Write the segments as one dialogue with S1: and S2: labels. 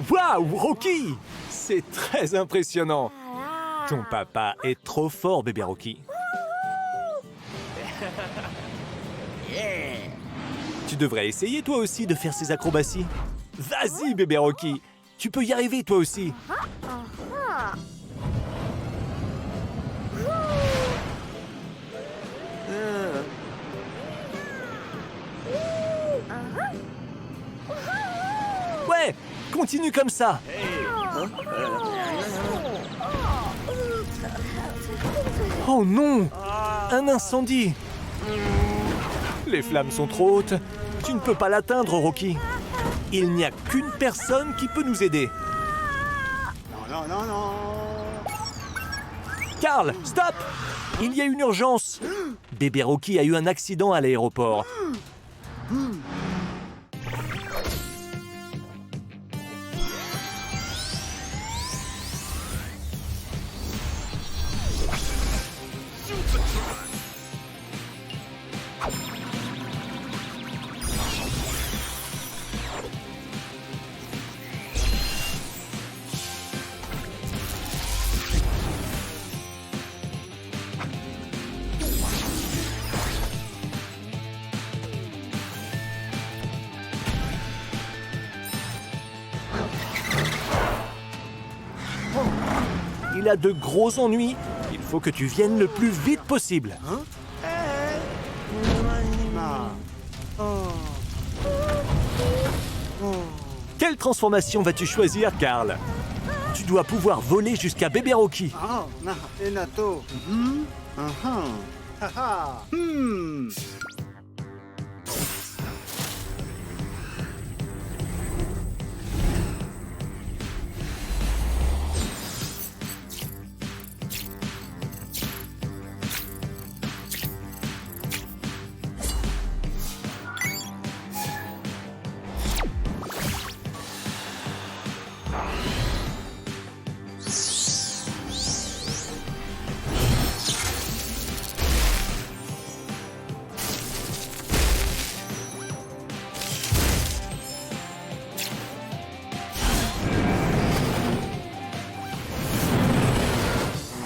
S1: Waouh, Rocky! C'est très impressionnant. Ton papa est trop fort, bébé Rocky. Tu devrais essayer toi aussi de faire ces acrobaties. Vas-y, bébé Rocky. Tu peux y arriver toi aussi. Ouais, continue comme ça. Oh non, un incendie. Les flammes sont trop hautes. Tu ne peux pas l'atteindre, Rocky. Il n'y a qu'une personne qui peut nous aider.
S2: Non, non, non.
S1: Carl, stop! Il y a une urgence. Bébé Rocky a eu un accident à l'aéroport. Il a de gros ennuis. Il faut que tu viennes le plus vite possible. Quelle transformation vas-tu choisir, Carl? Tu dois pouvoir voler jusqu'à bébé Rocky.
S2: Ah, na, Enato. Haha.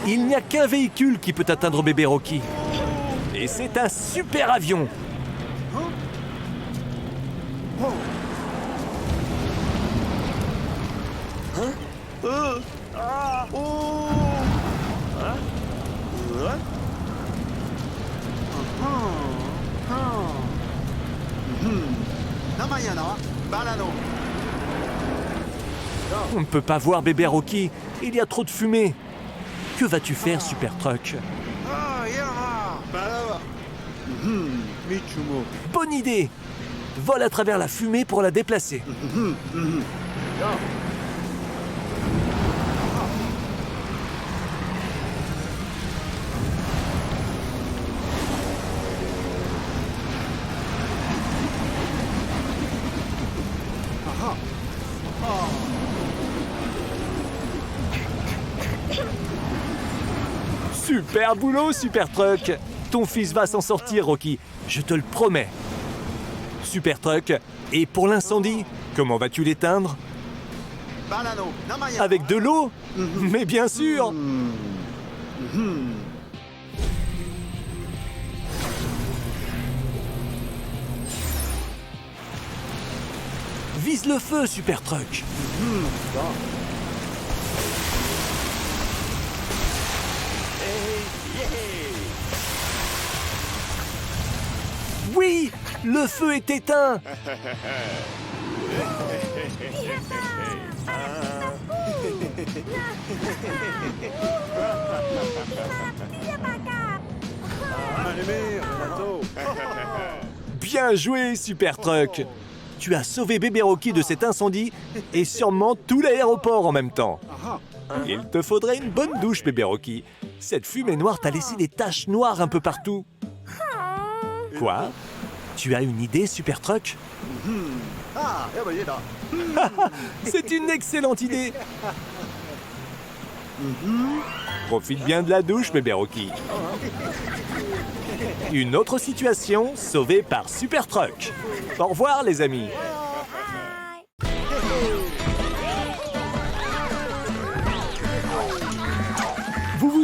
S1: Il n'y a qu'un véhicule qui peut atteindre bébé Rocky. Et c'est un super avion.
S2: Namayana, Balano.
S1: On ne peut pas voir bébé Rocky. Il y a trop de fumée. Que vas-tu faire, Super Truck?
S2: Ah, Yamaha. Balava. Michumo.
S1: Bonne idée! Vole à travers la fumée pour la déplacer. Super boulot, Super Truck! Ton fils va s'en sortir, Rocky. Je te le promets. Super Truck. Et pour l'incendie, comment vas-tu l'éteindre?
S2: Balano. Namayana.
S1: Avec de l'eau? Mais bien sûr! Vise le feu, Super Truck! Oui! Le feu est éteint! Bien joué, Super Truck! Tu as sauvé bébé Rocky de cet incendie et sûrement tout l'aéroport en même temps. Il te faudrait une bonne douche, bébé Rocky. Cette fumée noire t'a laissé des taches noires un peu partout. Quoi? Tu as une idée, Super Truck?
S2: Ah, Yabayeda.
S1: C'est une excellente idée! Profite bien de la douche, bébé Rocky. Une autre situation sauvée par Super Truck. Au revoir, les amis.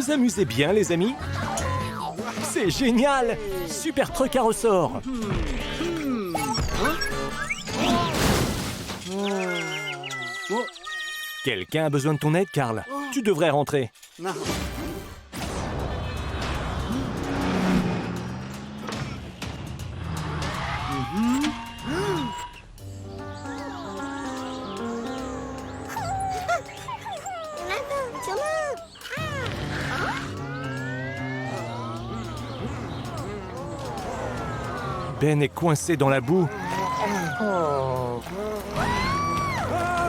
S1: vous amusez bien, les amis? C'est génial! Super truck à ressort! Quelqu'un a besoin de ton aide, Karl. Tu devrais rentrer.
S2: Non.
S1: Ben est coincé dans la boue.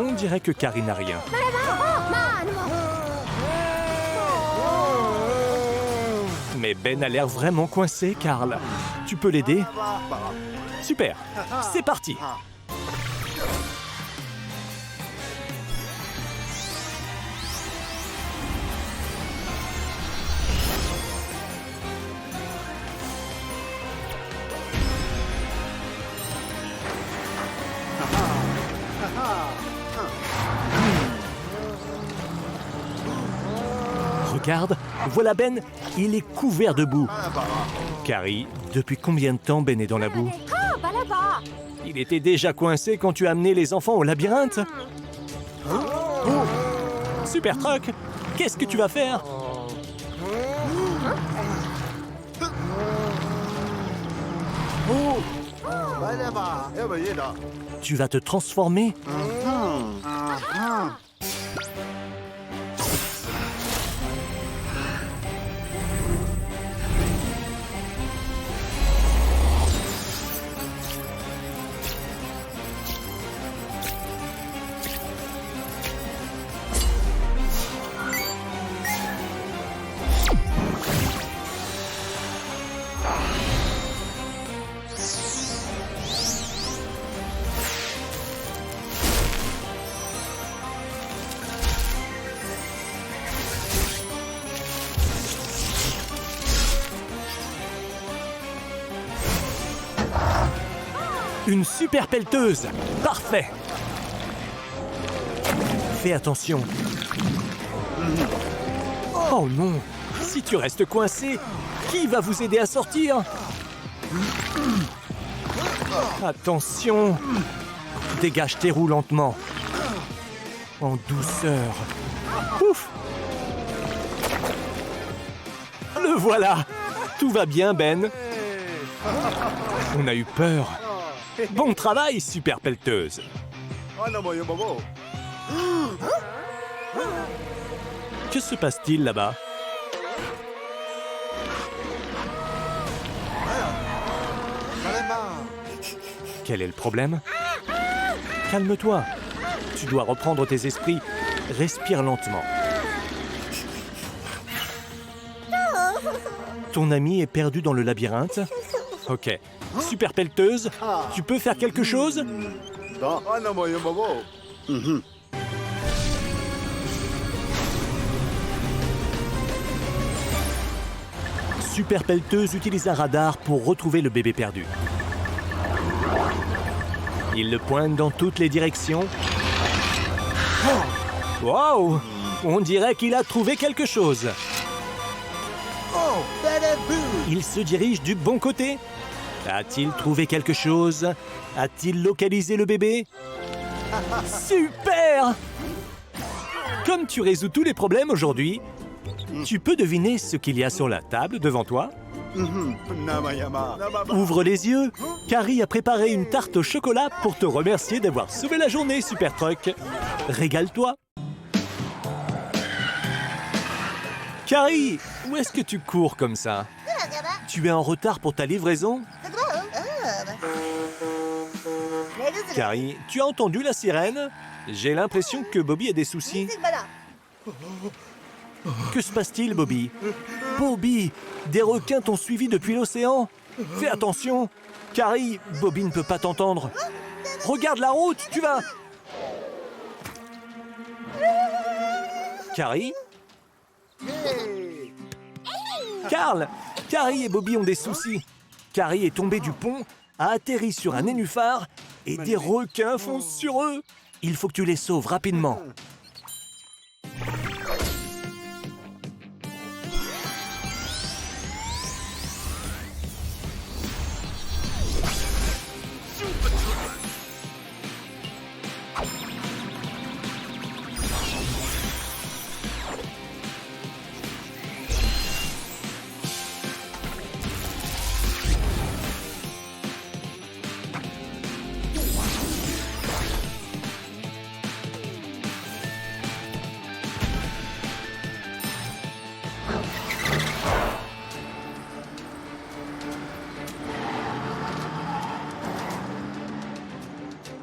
S1: On dirait que Carrie n'a rien. Mais Ben a l'air vraiment coincé, Karl. Tu peux l'aider? Super, c'est parti. Regarde, voilà Ben, il est couvert de boue. Carrie, depuis combien de temps Ben est dans la boue? Il était déjà coincé quand tu as amené les enfants au labyrinthe. Super Truck, qu'est-ce que tu vas faire? Tu vas te transformer? Une super pelleteuse! Parfait! Fais attention. Oh non! Si tu restes coincé, qui va vous aider à sortir? Attention! Dégage tes roues lentement. En douceur. Ouf! Le voilà! Tout va bien, Ben. On a eu peur. Bon travail, super pelleteuse. Que se passe-t-il là-bas? Quel est le problème? Calme-toi. Tu dois reprendre tes esprits. Respire lentement. Ton ami est perdu dans le labyrinthe? Ok. Super pelleteuse, tu peux faire quelque chose? Super pelleteuse utilise un radar pour retrouver le bébé perdu. Il le pointe dans toutes les directions. Wow! On dirait qu'il a trouvé quelque chose. Il se dirige du bon côté. A-t-il trouvé quelque chose? A-t-il localisé le bébé? Super! Comme tu résous tous les problèmes aujourd'hui, tu peux deviner ce qu'il y a sur la table devant toi? Ouvre les yeux. Carrie a préparé une tarte au chocolat pour te remercier d'avoir sauvé la journée, Super Truck. Régale-toi. Carrie, où est-ce que tu cours comme ça? Tu es en retard pour ta livraison? Carrie, tu as entendu la sirène? J'ai l'impression que Bobby a des soucis. Que se passe-t-il, Bobby? Bobby, des requins t'ont suivi depuis l'océan. Fais attention. Carrie, Bobby ne peut pas t'entendre. Regarde la route, tu vas... Carrie? Karl! Carrie et Bobby ont des soucis. Carrie est tombée du pont, a atterri sur un nénuphar et des requins foncent sur eux. Il faut que tu les sauves rapidement.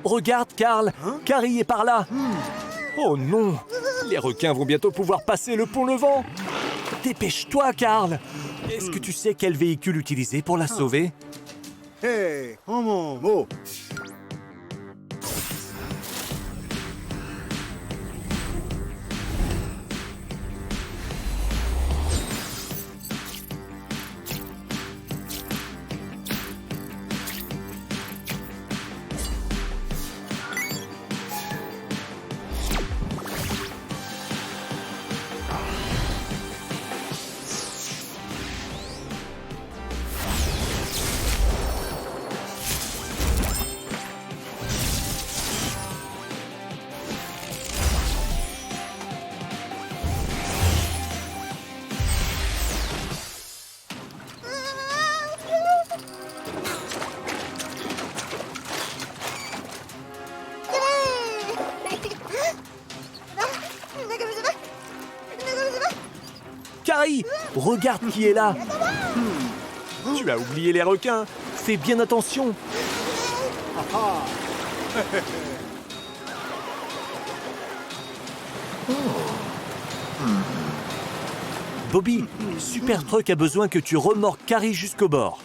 S1: Regarde, Karl, Carrie est par là. Oh non, les requins vont bientôt pouvoir passer le pont Levant. Dépêche-toi, Karl. Est-ce que tu sais quel véhicule utiliser pour la sauver?
S2: Hey, oh.
S1: Carrie, regarde qui est là. Tu as oublié les requins. Fais bien attention. Bobby, Super Truck a besoin que tu remorques Carrie jusqu'au bord.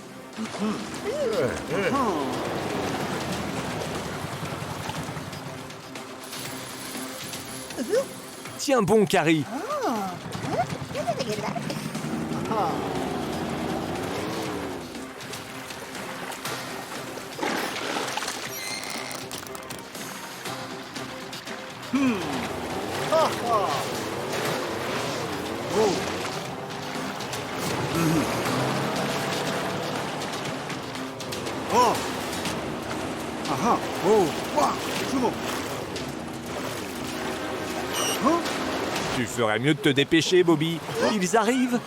S1: Tiens bon, Carrie. Tu ferais mieux de te dépêcher, Bobby. Ils arrivent.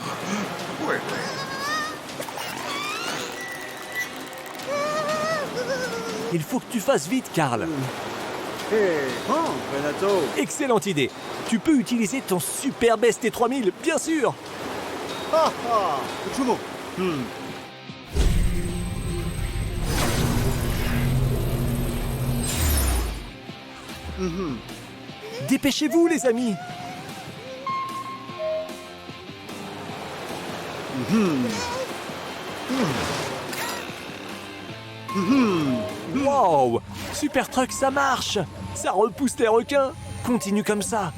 S1: Il faut que tu fasses vite, Karl.
S2: Hey, Renato.
S1: Excellente idée. Tu peux utiliser ton super ST3000, bien sûr. Dépêchez-vous, les amis. Wow! Super Truck, ça marche! Ça repousse les requins! Continue comme ça!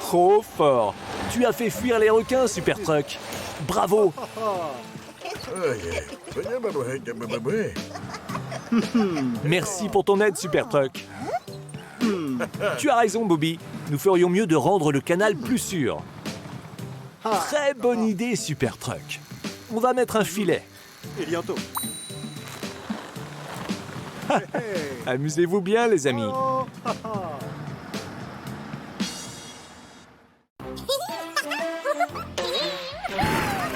S1: Trop fort! Tu as fait fuir les requins, Super Truck! Bravo! Merci pour ton aide, Super Truck! Tu as raison, Bobby. Nous ferions mieux de rendre le canal plus sûr. Très bonne idée, Super Truck. On va mettre un filet.
S2: Elianto.
S1: Amusez-vous bien, les amis.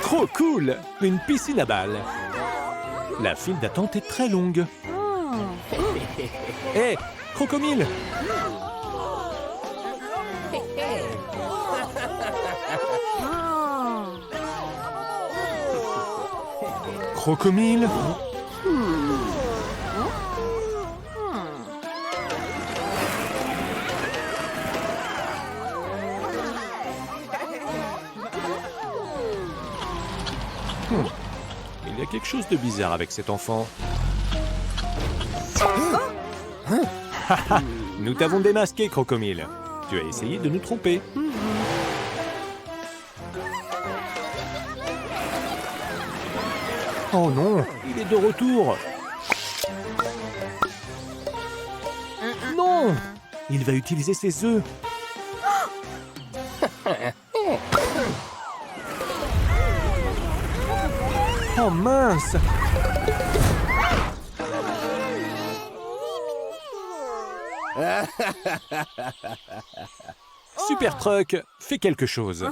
S1: Trop cool! Une piscine à balles. La file d'attente est très longue. Hé, Crocomile! Crocomile! Il y a quelque chose de bizarre avec cet enfant. Nous t'avons démasqué, Crocomile. Tu as essayé de nous tromper. Oh non, il est de retour. Non, il va utiliser ses œufs. Oh mince! Super Truck, fais quelque chose.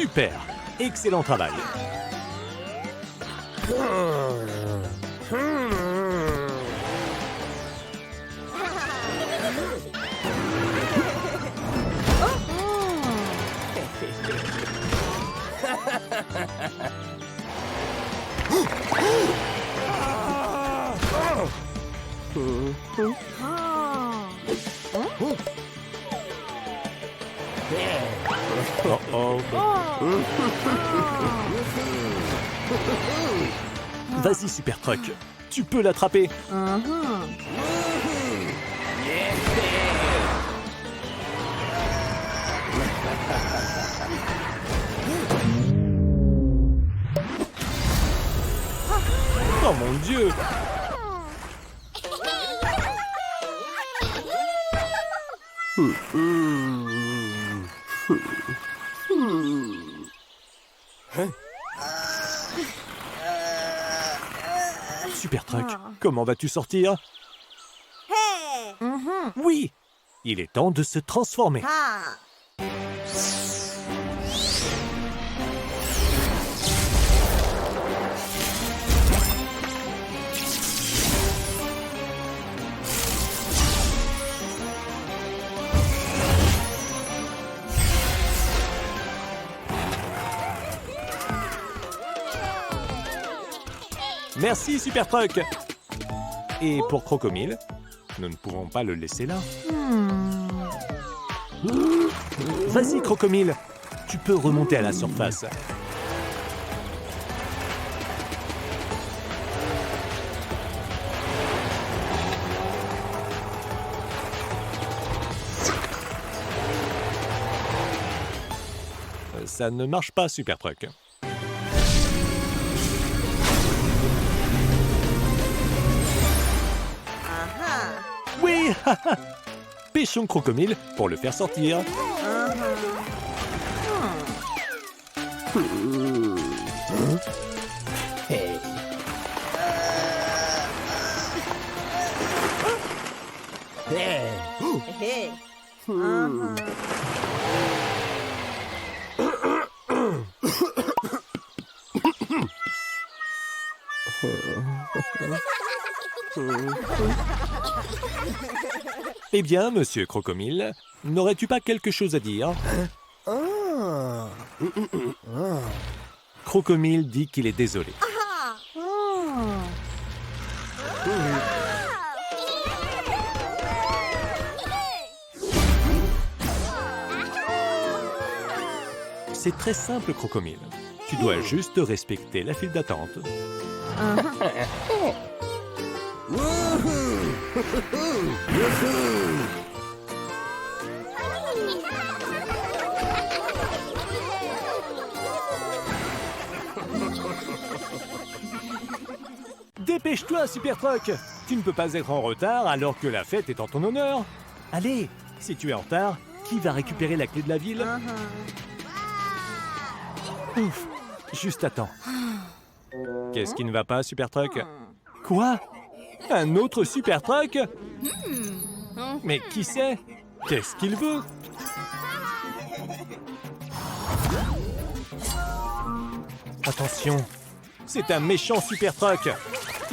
S1: Super. Excellent travail. Oh. Vas-y, Super Truck. Tu peux l'attraper. Oh mon Dieu! Super Truck, comment vas-tu sortir? Oui! Il est temps de se transformer. Merci, Super Truck. Et pour Crocomile, nous ne pouvons pas le laisser là. Vas-y, Crocomile. Tu peux remonter à la surface. Ça ne marche pas, Super Truck. Oui! Pêchons Crocomile pour le faire sortir. Eh bien, monsieur Crocomile, n'aurais-tu pas quelque chose à dire? Crocomile dit qu'il est désolé. C'est très simple, Crocomile. Tu dois juste respecter la file d'attente. Dépêche-toi, Super Truck! Tu ne peux pas être en retard alors que la fête est en ton honneur. Allez, si tu es en retard, qui va récupérer la clé de la ville? Ouf, juste à temps. Qu'est-ce qui ne va pas, Super Truck? Quoi? Un autre Super Truck? Mais qui c'est? Qu'est-ce qu'il veut? Attention, c'est un méchant Super Truck.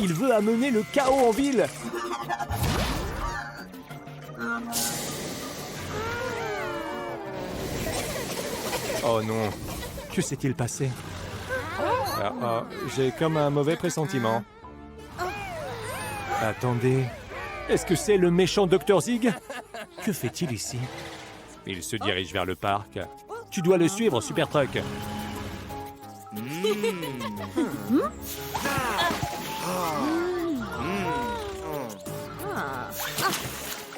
S1: Il veut amener le chaos en ville. Oh non, que s'est-il passé? J'ai comme un mauvais pressentiment. Attendez, est-ce que c'est le méchant Dr Zig? Que fait-il ici? Il se dirige vers le parc. Tu dois le suivre, Super Truck.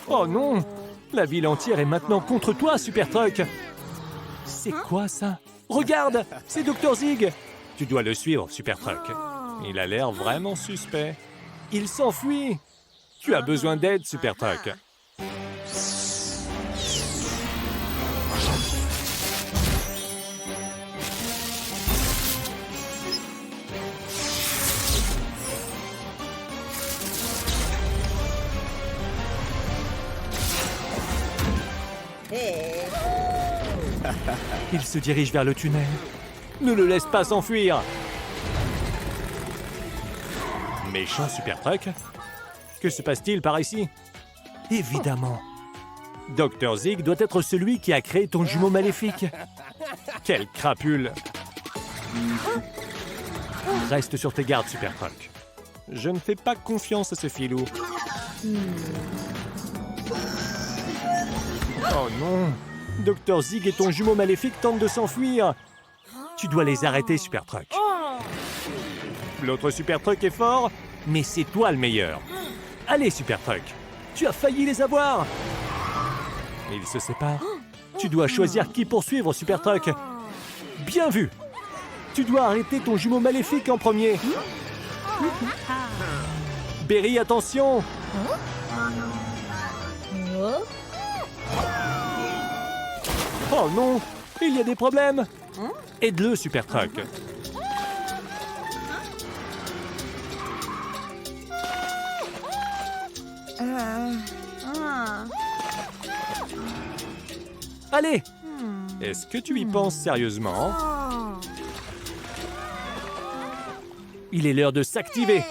S1: Oh non! La ville entière est maintenant contre toi, Super Truck. C'est quoi ça? Regarde, c'est Dr Zig. Tu dois le suivre, Super Truck. Il a l'air vraiment suspect. Il s'enfuit. Tu as besoin d'aide, Super Truck. Il se dirige vers le tunnel. Ne le laisse pas s'enfuir. Méchant Super Truck. Que se passe-t-il par ici? Évidemment. Dr Zig doit être celui qui a créé ton jumeau maléfique. Quelle crapule. Reste sur tes gardes, Super Truck. Je ne fais pas confiance à ce filou. Oh non! Dr Zig et ton jumeau maléfique tentent de s'enfuir. Tu dois les arrêter, Super Truck. L'autre Super Truck est fort, mais c'est toi le meilleur. Allez, Super Truck, tu as failli les avoir. Ils se séparent. Tu dois choisir qui poursuivre, Super Truck. Bien vu. Tu dois arrêter ton jumeau maléfique en premier. Berry, attention. Oh non, il y a des problèmes. Aide-le, Super Truck. Allez. Est-ce que tu y penses sérieusement? Il est l'heure de s'activer.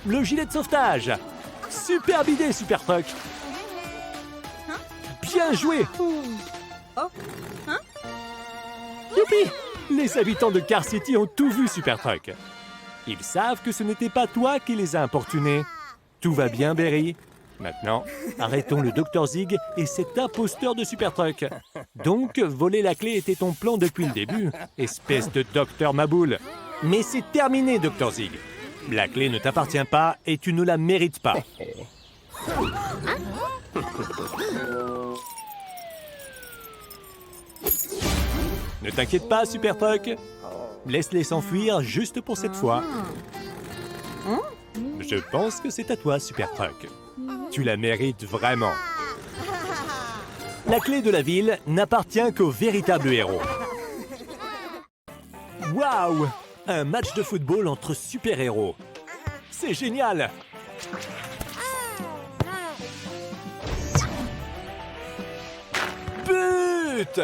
S1: Le gilet de sauvetage. Superbe idée, Super Truck. Bien joué. Youpi! Les habitants de Car City ont tout vu, Super Truck. Ils savent que ce n'était pas toi qui les a importunés. Tout va bien, Berry. Maintenant, arrêtons le Dr Zig et cet imposteur de Super Truck. Donc, voler la clé était ton plan depuis le début, espèce de Docteur Maboule. Mais c'est terminé, Dr Zig. La clé ne t'appartient pas et tu ne la mérites pas. Ne t'inquiète pas, Super Truck. Laisse-les s'enfuir juste pour cette fois. Je pense que c'est à toi, Super Truck. Tu la mérites vraiment. La clé de la ville n'appartient qu'aux véritables héros. Waouh! Un match de football entre super-héros. C'est génial! But!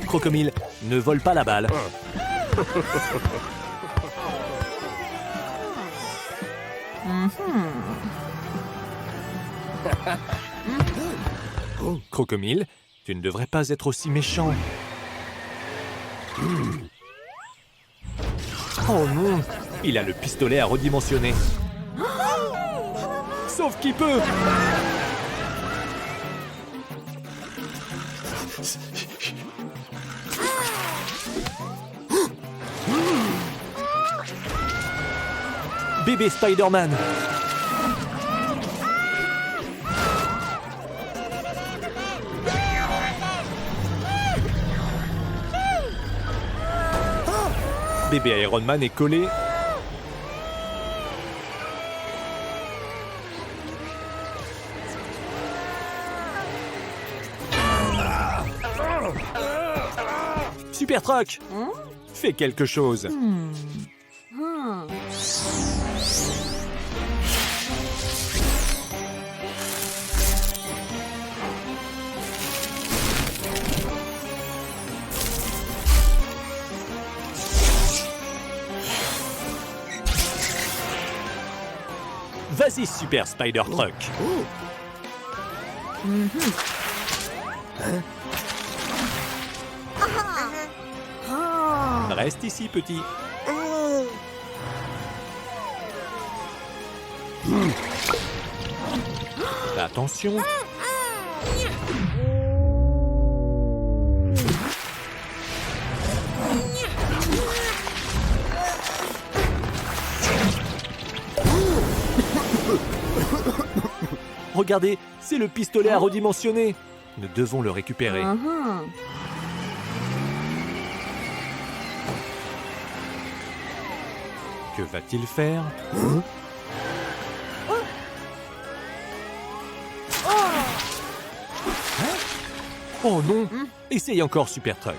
S1: Crocomile, ne vole pas la balle. Crocomile, tu ne devrais pas être aussi méchant. Oh non, il a le pistolet à redimensionner. Sauf qui peut. Bébé Spider-Man. Bébé Iron Man est collé. Super Truck, fais quelque chose. Vas-y, Super Spider Truck. Reste ici, petit. Attention. Regardez, c'est le pistolet à redimensionner. Nous devons le récupérer. Que va-t-il faire? Oh non! Essaye encore, Super Truck.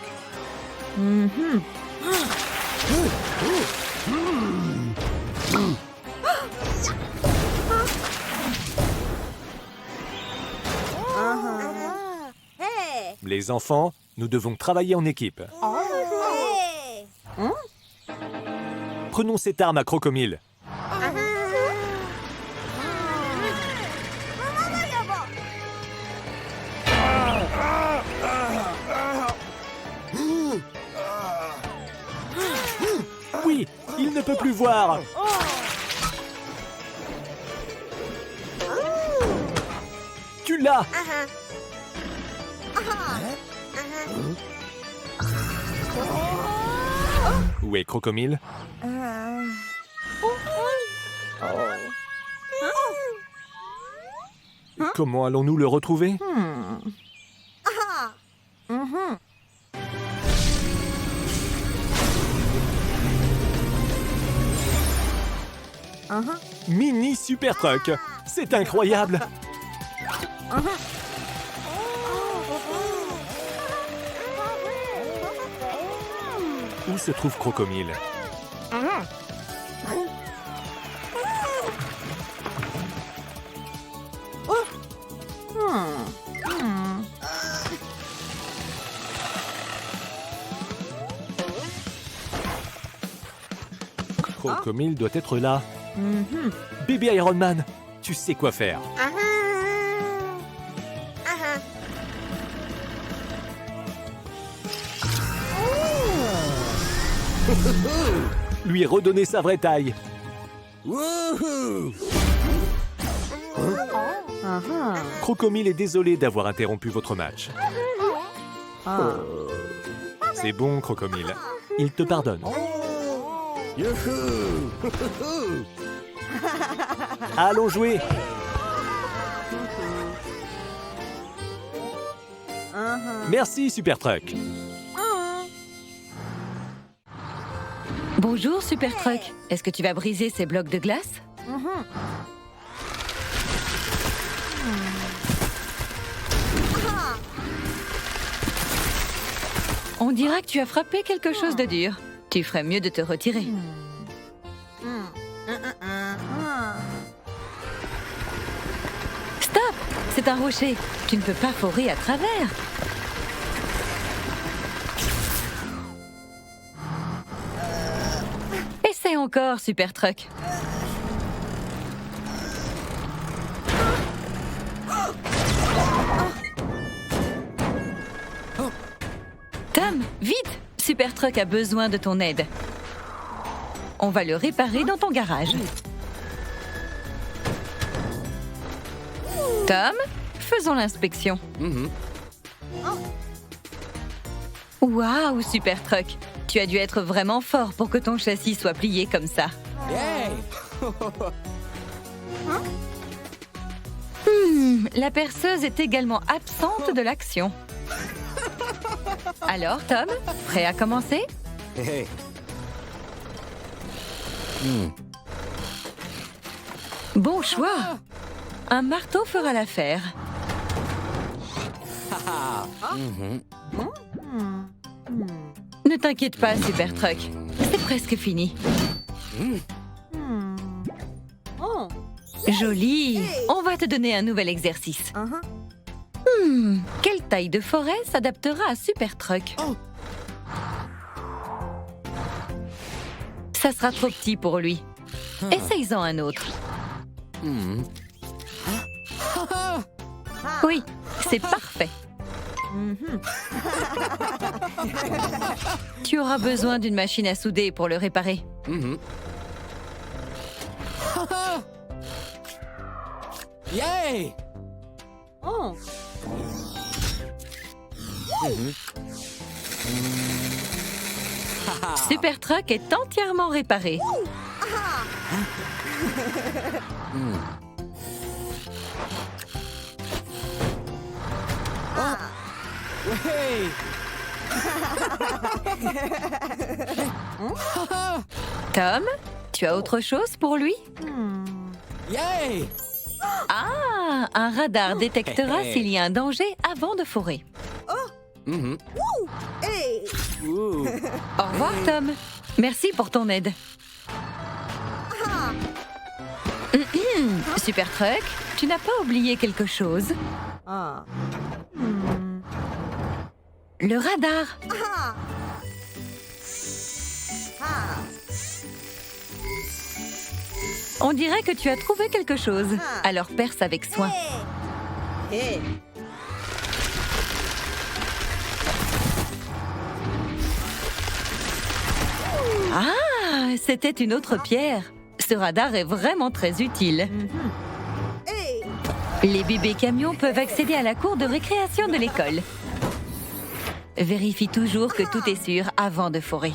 S1: Les enfants, nous devons travailler en équipe. Prenons cette arme à Crocomile. Oui, il ne peut plus voir. Tu l'as. Où est Crocomile? Comment allons-nous le retrouver? Mini Super Truck, c'est incroyable. Où se trouve Crocomile? Crocomile doit être là. Bébé Iron Man, tu sais quoi faire. Lui redonner sa vraie taille. Crocomile est désolé d'avoir interrompu votre match. C'est bon, Crocomile. Il te pardonne. Allons jouer. Merci, Super Truck.
S3: Bonjour, Super Truck. Est-ce que tu vas briser ces blocs de glace? On dira que tu as frappé quelque chose de dur. Tu ferais mieux de te retirer. Stop! C'est un rocher. Tu ne peux pas forer à travers. Essaie encore, Super Truck. Tom, vite! Super Truck a besoin de ton aide. On va le réparer dans ton garage. Tom, faisons l'inspection. Waouh, Super Truck! Tu as dû être vraiment fort pour que ton châssis soit plié comme ça. La perceuse est également absente de l'action. Alors, Tom, prêt à commencer? Bon choix! Un marteau fera l'affaire. Ne t'inquiète pas, Super Truck. C'est presque fini. Joli! On va te donner un nouvel exercice. Quelle taille de forêt s'adaptera à Super Truck? Ça sera trop petit pour lui. Essaye-en un autre. Oui, c'est parfait. Tu auras besoin d'une machine à souder pour le réparer.
S4: Yay!
S3: Super Truck est entièrement réparé.
S4: Hey!
S3: Tom, tu as autre chose pour lui?
S4: Yay!
S3: Ah, un radar détectera s'il y a un danger avant de forer.
S4: Mhm. Ouh.
S3: Au revoir, Tom. Merci pour ton aide. Super Truck, tu n'as pas oublié quelque chose? Le radar. On dirait que tu as trouvé quelque chose. Alors perce avec soin. Ah, c'était une autre pierre. Ce radar est vraiment très utile. Les bébés camions peuvent accéder à la cour de récréation de l'école. Vérifie toujours que tout est sûr avant de forer.